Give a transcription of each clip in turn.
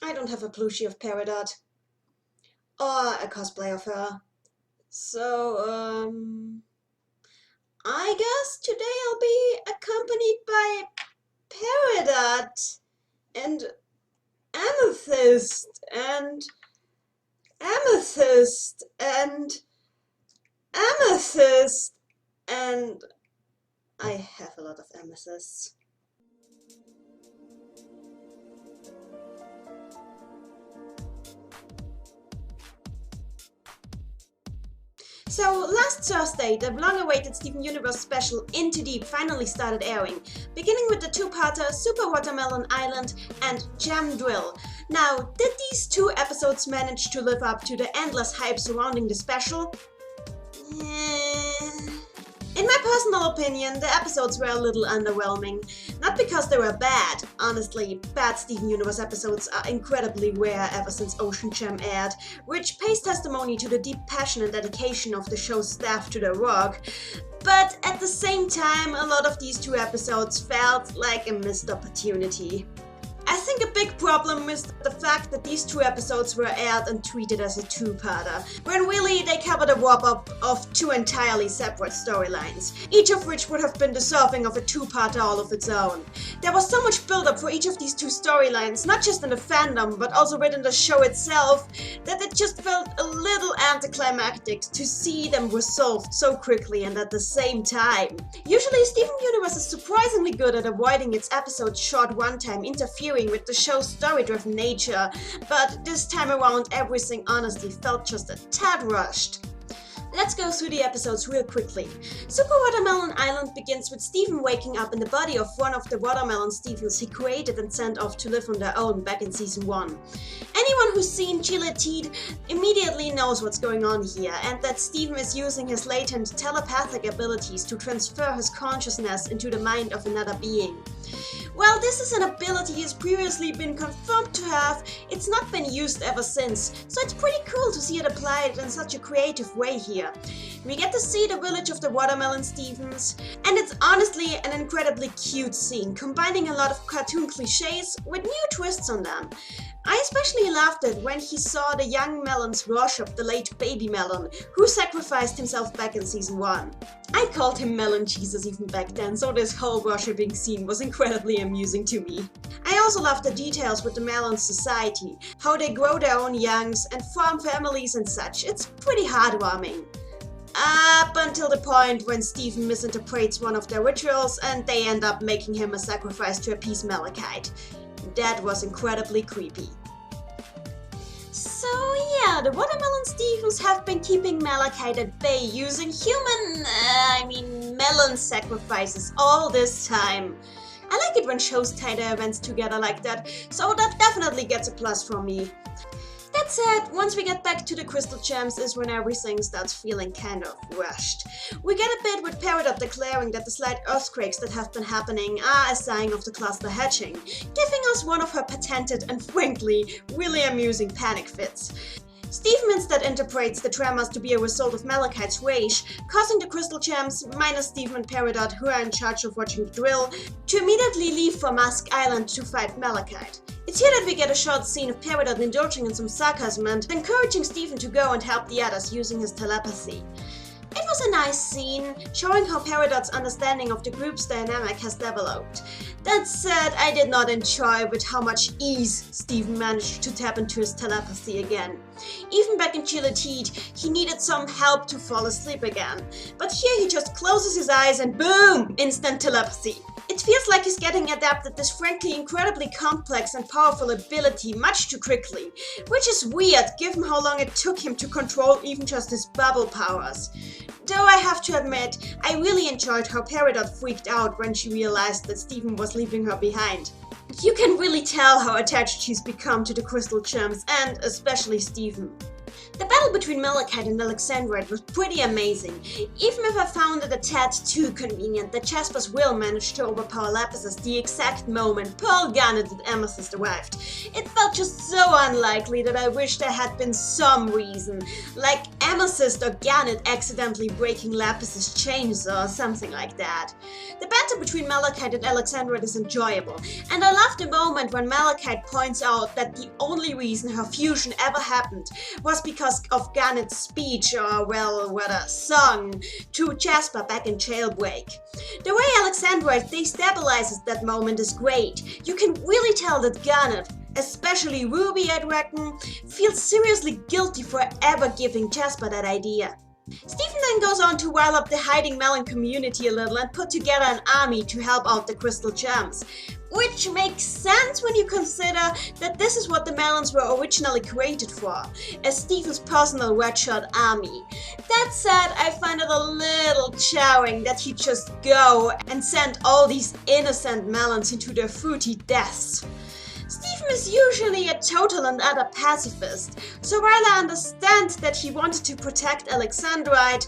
I don't have a plushie of Peridot or a cosplay of her. So, I guess today I'll be accompanied by Peridot and Amethyst and Amethyst and Amethyst and I have a lot of amethysts. So last Thursday, the long-awaited Steven Universe special Into Deep finally started airing, beginning with the two-parter Super Watermelon Island and Jam Drill. Now, did these two episodes manage to live up to the endless hype surrounding the special? In my personal opinion, the episodes were a little underwhelming. Not because they were bad. Honestly, bad Steven Universe episodes are incredibly rare ever since Ocean Gem aired, which pays testimony to the deep passion and dedication of the show's staff to their work. But at the same time, a lot of these two episodes felt like a missed opportunity. I think a big problem is the fact that these two episodes were aired and treated as a two-parter, when really they covered a wrap-up of two entirely separate storylines, each of which would have been deserving of a two-parter all of its own. There was so much build-up for each of these two storylines, not just in the fandom, but also within the show itself, that it just felt a little anticlimactic to see them resolved so quickly and at the same time. Usually, Steven Universe is surprisingly good at avoiding its episode's short runtime interfering with the show's story-driven nature, but this time around everything honestly felt just a tad rushed. Let's go through the episodes real quickly. Super Watermelon Island begins with Steven waking up in the body of one of the Watermelon Stevens he created and sent off to live on their own back in Season 1. Anyone who's seen Chileted immediately knows what's going on here, and that Steven is using his latent telepathic abilities to transfer his consciousness into the mind of another being. While this is an ability he's previously been confirmed to have, it's not been used ever since, so it's pretty cool to see it applied in such a creative way here. We get to see the village of the Watermelon Stevens, and it's honestly an incredibly cute scene, combining a lot of cartoon cliches with new twists on them. I especially loved it when he saw the young Melons worship the late Baby Melon, who sacrificed himself back in Season 1. I called him Melon Jesus even back then, so this whole worshipping scene was incredibly amusing to me. I also love the details with the Melon society, how they grow their own youngs and form families and such. It's pretty heartwarming. Up until the point when Steven misinterprets one of their rituals and they end up making him a sacrifice to appease Malachite. That was incredibly creepy. So yeah, the Watermelon Stevens have been keeping Malachite at bay using melon sacrifices all this time. I like it when shows tie their events together like that, so that definitely gets a plus from me. That said, once we get back to the Crystal Gems is when everything starts feeling kind of rushed. We get a bit with Peridot declaring that the slight earthquakes that have been happening are a sign of the cluster hatching, giving us one of her patented and frankly really amusing panic fits. Steven instead interprets the tremors to be a result of Malachite's rage, causing the Crystal Gems, minus Steven and Peridot, who are in charge of watching the drill, to immediately leave for Mask Island to fight Malachite. It's here that we get a short scene of Peridot indulging in some sarcasm and encouraging Steven to go and help the others using his telepathy. It was a nice scene, showing how Peridot's understanding of the group's dynamic has developed. That said, I did not enjoy with how much ease Steven managed to tap into his telepathy again. Even back in Chileted, he needed some help to fall asleep again. But here he just closes his eyes and boom! Instant telepathy. It feels like he's getting adapted this frankly incredibly complex and powerful ability much too quickly, which is weird given how long it took him to control even just his bubble powers. Though I have to admit, I really enjoyed how Peridot freaked out when she realized that Steven was leaving her behind. You can really tell how attached she's become to the Crystal Gems and especially Steven. The battle between Malachite and Alexandrite was pretty amazing, even if I found it a tad too convenient that Jasper's will managed to overpower Lapis the exact moment Pearl Garnet and Amethyst arrived. It felt just so unlikely that I wish there had been some reason, like Amethyst or Garnet accidentally breaking Lapis's chainsaw or something like that. The banter between Malachite and Alexandrite is enjoyable, and I love the moment when Malachite points out that the only reason her fusion ever happened was because of Garnet's speech, or well, what a song, to Jasper back in Jailbreak. The way Alexandrite destabilizes that moment is great. You can really tell that Garnet, especially Ruby, I'd reckon, feels seriously guilty for ever giving Jasper that idea. Stephen then goes on to rile up the hiding Melon community a little and put together an army to help out the Crystal Gems, which makes sense when you consider that this is what the Melons were originally created for, as Stephen's personal red shirt army. That said, I find it a little jarring that he just go and send all these innocent Melons into their fruity deaths. Stephen is usually a total and utter pacifist, so while I understand that he wanted to protect Alexandrite,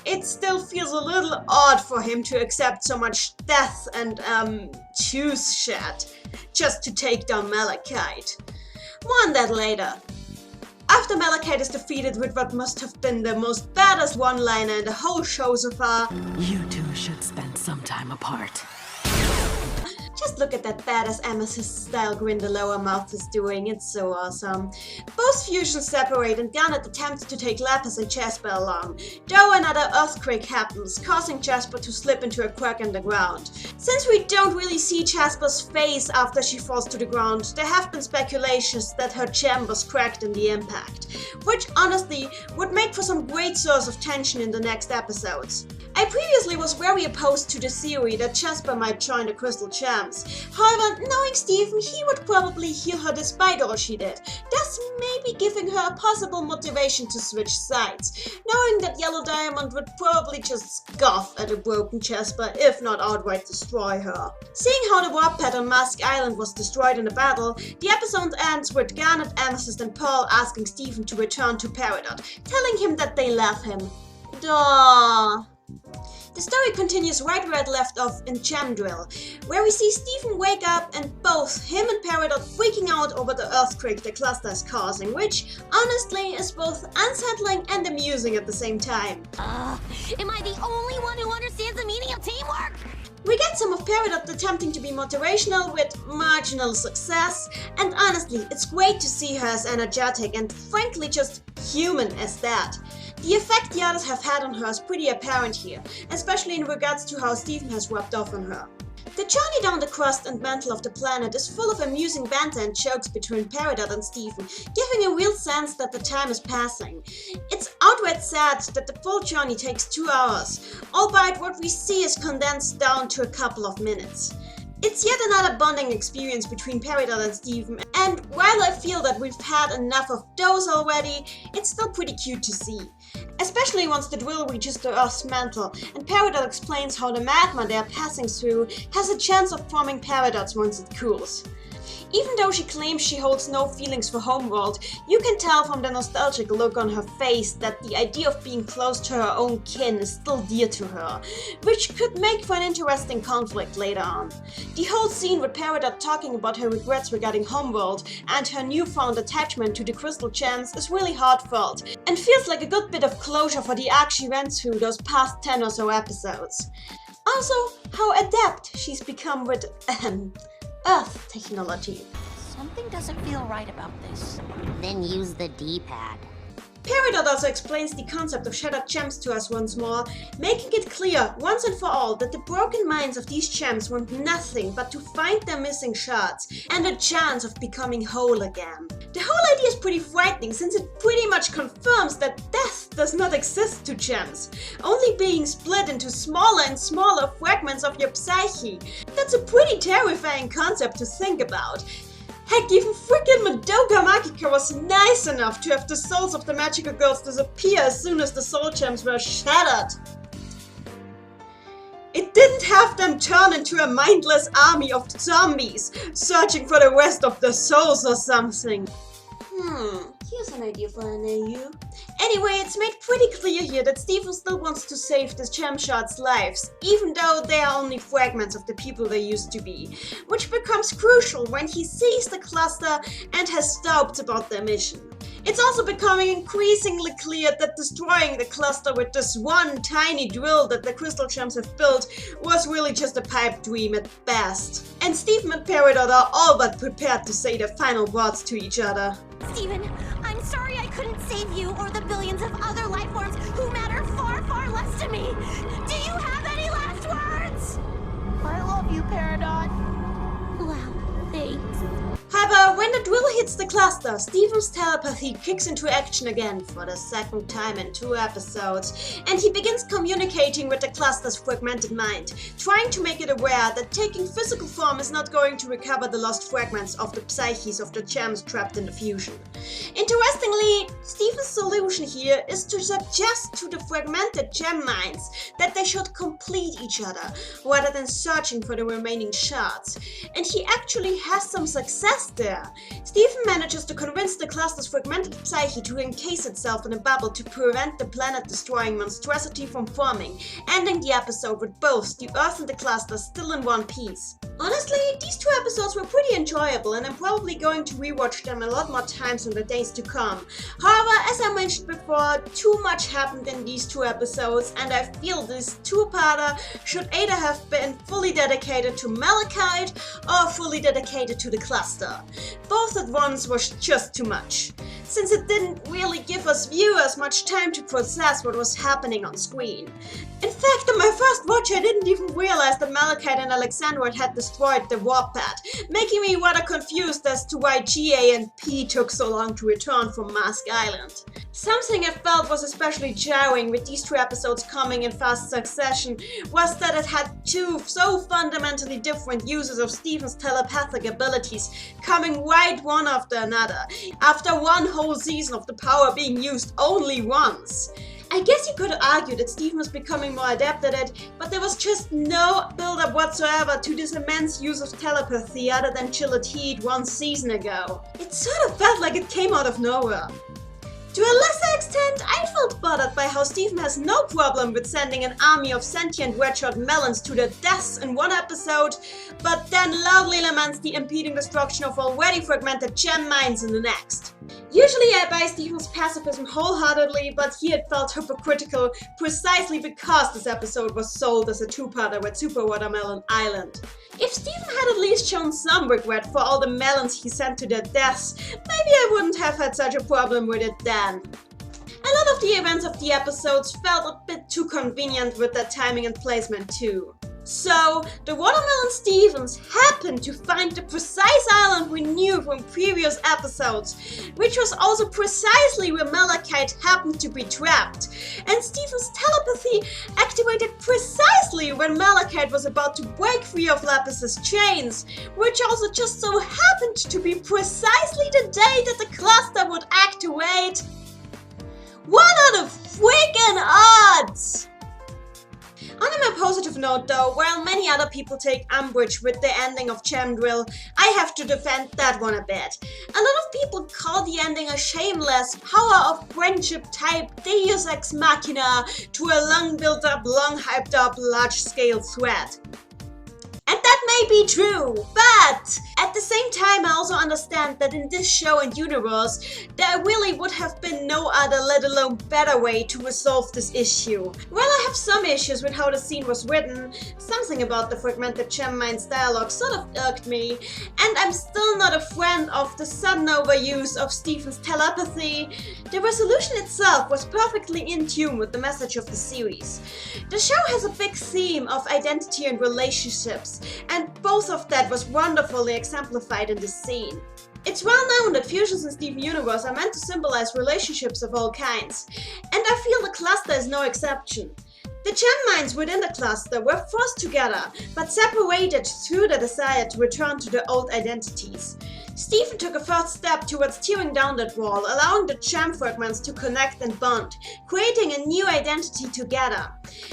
it still feels a little odd for him to accept so much death and juice shed just to take down Malachite. More on that later. After Malachite is defeated with what must have been the most badass one-liner in the whole show so far, "You two should spend some time apart." just look at that badass Amethyst-style grin the lower mouth is doing, it's so awesome. Both fusions separate and Garnet attempts to take Lapis and Jasper along, though another earthquake happens, causing Jasper to slip into a crack in the ground. Since we don't really see Jasper's face after she falls to the ground, there have been speculations that her gem was cracked in the impact, which honestly would make for some great source of tension in the next episodes. I previously was very opposed to the theory that Jasper might join the Crystal Gems. However, knowing Stephen, he would probably heal her despite all she did, thus maybe giving her a possible motivation to switch sides, knowing that Yellow Diamond would probably just scoff at a broken Jasper, if not outright destroy her. Seeing how the warp pad on Mask Island was destroyed in a battle, the episode ends with Garnet, Amethyst and Pearl asking Stephen to return to Peridot, telling him that they love him. Duh. The story continues right where it left off in Gem Drill, where we see Stephen wake up and both him and Peridot freaking out over the earthquake the cluster is causing, which honestly is both unsettling and amusing at the same time. Am I the only one who understands the meaning of teamwork? We get some of Peridot attempting to be motivational with marginal success, and honestly, it's great to see her as energetic and frankly just human as that. The effect the others have had on her is pretty apparent here, especially in regards to how Stephen has rubbed off on her. The journey down the crust and mantle of the planet is full of amusing banter and jokes between Peridot and Stephen, giving a real sense that the time is passing. It's outright sad that the full journey takes 2 hours, albeit what we see is condensed down to a couple of minutes. It's yet another bonding experience between Peridot and Stephen, and while I feel that we've had enough of those already, it's still pretty cute to see. Especially once the drill reaches the Earth's mantle, and Peridot explains how the magma they're passing through has a chance of forming Peridots once it cools. Even though she claims she holds no feelings for Homeworld, you can tell from the nostalgic look on her face that the idea of being close to her own kin is still dear to her, which could make for an interesting conflict later on. The whole scene with Peridot talking about her regrets regarding Homeworld and her newfound attachment to the Crystal Gems is really heartfelt, and feels like a good bit of closure for the arc she went through those past 10 or so episodes. Also, how adept she's become with Earth technology. Something doesn't feel right about this. Then use the D-pad. Peridot also explains the concept of shattered gems to us once more, making it clear once and for all that the broken minds of these gems want nothing but to find their missing shards and a chance of becoming whole again. The whole idea is pretty frightening since it pretty much confirms that death does not exist to gems, only being split into smaller and smaller fragments of your psyche. That's a pretty terrifying concept to think about. Heck, even freaking Madoka Magica was nice enough to have the souls of the magical girls disappear as soon as the soul gems were shattered. It didn't have them turn into a mindless army of zombies, searching for the rest of the souls or something. Here's an idea for an AU. Anyway, it's made pretty clear here that Stephen still wants to save the gem shards' lives, even though they are only fragments of the people they used to be, which becomes crucial when he sees the cluster and has doubts about their mission. It's also becoming increasingly clear that destroying the cluster with this one tiny drill that the Crystal Gems have built was really just a pipe dream at best. And Stephen and Peridot are all but prepared to say their final words to each other. Steven, I'm sorry I couldn't save you or the billions of other life forms who matter far, far less to me. Do you have any last words? I love you, Peridot. Wow, thanks. However, when the drill hits the cluster, Stephen's telepathy kicks into action again for the second time in 2 episodes, and he begins communicating with the cluster's fragmented mind, trying to make it aware that taking physical form is not going to recover the lost fragments of the psyches of the gems trapped in the fusion. Interestingly, Stephen's solution here is to suggest to the fragmented gem minds that they should complete each other, rather than searching for the remaining shards, and he actually has some success there. Stephen manages to convince the cluster's fragmented psyche to encase itself in a bubble to prevent the planet-destroying monstrosity from forming, ending the episode with both the Earth and the cluster still in one piece. Honestly, these 2 episodes were pretty enjoyable, and I'm probably going to rewatch them a lot more times in the days to come. However, as I mentioned before, too much happened in these 2 episodes, and I feel this 2-parter should either have been fully dedicated to Malachite or fully dedicated to the cluster. Both at once was just too much, since it didn't really give us viewers much time to process what was happening on screen. In fact, on my first watch I didn't even realize that Malachite and Alexandroid had destroyed the warp pad, making me rather confused as to why GA and P took so long to return from Mask Island. Something I felt was especially jarring with these 2 episodes coming in fast succession was that it had 2 so fundamentally different uses of Stephen's telepathic abilities coming right one after another, after one whole season of the power being used only once. I guess you could argue that Stephen was becoming more adept at it, but there was just no build-up whatsoever to this immense use of telepathy other than Chilled Heat 1 season ago. It sort of felt like it came out of nowhere. To a lesser extent, I felt bothered by how Stephen has no problem with sending an army of sentient red-shot melons to their deaths in 1 episode, but then loudly laments the impeding destruction of already fragmented gem mines in the next. Usually I buy Stephen's pacifism wholeheartedly, but here it felt hypocritical precisely because this episode was sold as a 2-parter with Super Watermelon Island. If Stephen had at least shown some regret for all the melons he sent to their deaths, maybe I wouldn't have had such a problem with it then. A lot of the events of the episodes felt a bit too convenient with their timing and placement too. So, the Watermelon Stephens happened to find the precise island we knew from previous episodes, which was also precisely where Malachite happened to be trapped. And Stephen's telepathy activated precisely when Malachite was about to break free of Lapis's chains, which also just so happened to be precisely the day that the cluster would activate. What are the freaking odds? On a more positive note though, while many other people take umbrage with the ending of Gem Drill, I have to defend that one a bit. A lot of people call the ending a shameless, power of friendship type Deus Ex Machina to a long built up, long hyped up, large scale threat. And that may be true, but at the same time I also understand that in this show and universe, there really would have been no other, let alone better way to resolve this issue. While I have some issues with how the scene was written, something about the fragmented gem mines dialogue sort of irked me, and I'm still not a friend of the sudden overuse of Stephen's telepathy, the resolution itself was perfectly in tune with the message of the series. The show has a big theme of identity and relationships, and both of that was wonderfully exemplified in this scene. It's well known that fusions in Steven Universe are meant to symbolize relationships of all kinds, and I feel the cluster is no exception. The gem mines within the cluster were forced together, but separated through the desire to return to their old identities. Stephen took a first step towards tearing down that wall, allowing the gem fragments to connect and bond, creating a new identity together.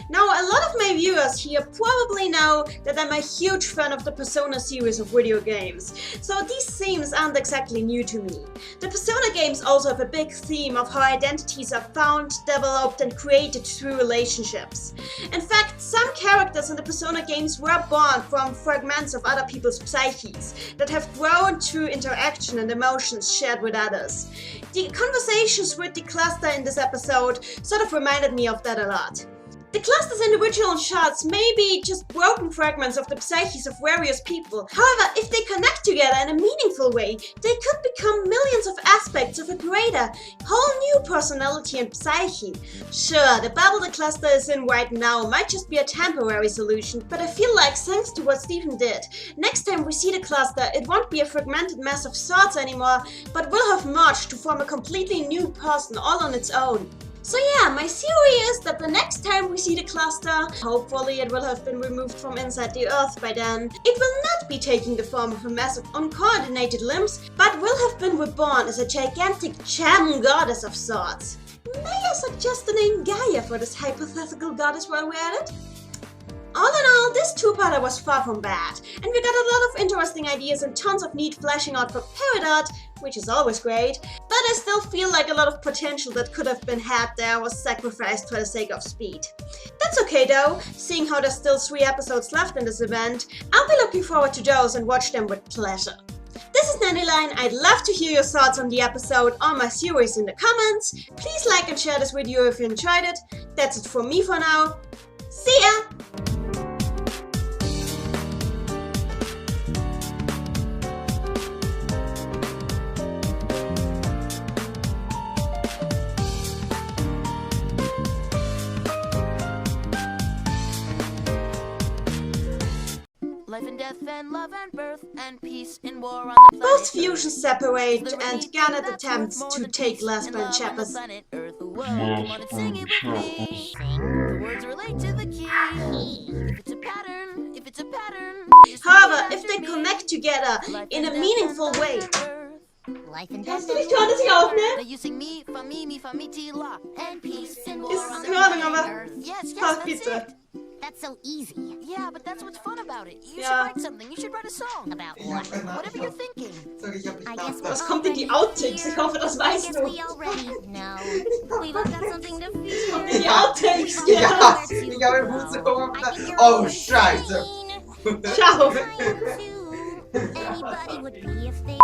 Now, a lot of my viewers here probably know that I'm a huge fan of the Persona series of video games, so these themes aren't exactly new to me. The Persona games also have a big theme of how identities are found, developed and created through relationships. In fact, some characters in the Persona games were born from fragments of other people's psyches that have grown through interaction and emotions shared with others. The conversations with the cluster in this episode sort of reminded me of that a lot. The cluster's individual shards may be just broken fragments of the psyches of various people. However, if they connect together in a meaningful way, they could become millions of aspects of a greater, whole new personality and psyche. Sure, the bubble the cluster is in right now might just be a temporary solution, but I feel like thanks to what Stephen did, next time we see the cluster, it won't be a fragmented mess of thoughts anymore, but will have merged to form a completely new person all on its own. So yeah, my theory is that the next time we see the cluster, hopefully it will have been removed from inside the Earth by then, it will not be taking the form of a mass of uncoordinated limbs, but will have been reborn as a gigantic gem goddess of sorts. May I suggest the name Gaia for this hypothetical goddess while we're at it? All in all, this two-parter was far from bad, and we got a lot of interesting ideas and tons of neat fleshing out for Peridot, which is always great, but I still feel like a lot of potential that could have been had there was sacrificed for the sake of speed. That's okay though, seeing how there's still 3 episodes left in this event, I'll be looking forward to those and watch them with pleasure. This is Nannyline. I'd love to hear your thoughts on the episode or my theories in the comments. Please like and share this video if you enjoyed it. That's it from me for now. See ya! Life and death and love and birth and peace and war on the planet Both fusions separate Earth. and Garnet attempts to take Lesper and Shepard. Come on and sing it with me. The words relate to the key. If it's a pattern, if it's a pattern. However, if they connect together in a meaningful way. Life and Kannst death. du nicht hören, dass ich aufnehme? You sing me, fa mi, ti, la. And peace and war Ist on in the Ordnung, planet aber Earth. Yes, Ach, that's bitte. it. That's so easy. Yeah, but that's what's fun about it. You Ja. should write something. You should write a song. About Ich what? hab keine Whatever you're thinking. Sag ich hab nicht I guess nachgedacht. Was kommt in die Outtakes? Ich hoffe, das I weißt guess du. we already know. We've all got something to fear. In die Outtakes, We've ja. all Ja, got to ich habe den go. Mut so I think you're Oh, insane. Scheiße. Ciao. Trying to. Anybody would be if they